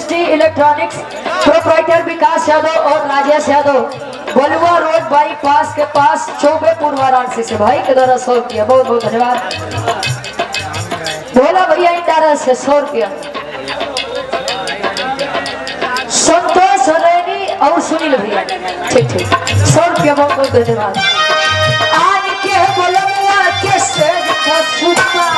ST electronics proprietor विकास यादव और राजेश यादव, बलुआ road bypass के पास चौबेपुर वाराणसी से भाई के द्वारा 100 रुपया। बहुत बहुत धन्यवाद। भोला भैया इंटारा से 100 रुपया। संतोष रैनी और सुनील भैया, ठीक ठीक 100 रुपया। बहुत बहुत धन्यवाद। आज के बलुआ के से सुना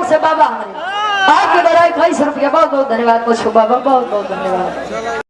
से बाबा हमारे आपके द्वारा 21 रुपया। बहुत बहुत धन्यवाद। बाबा बहुत बहुत धन्यवाद।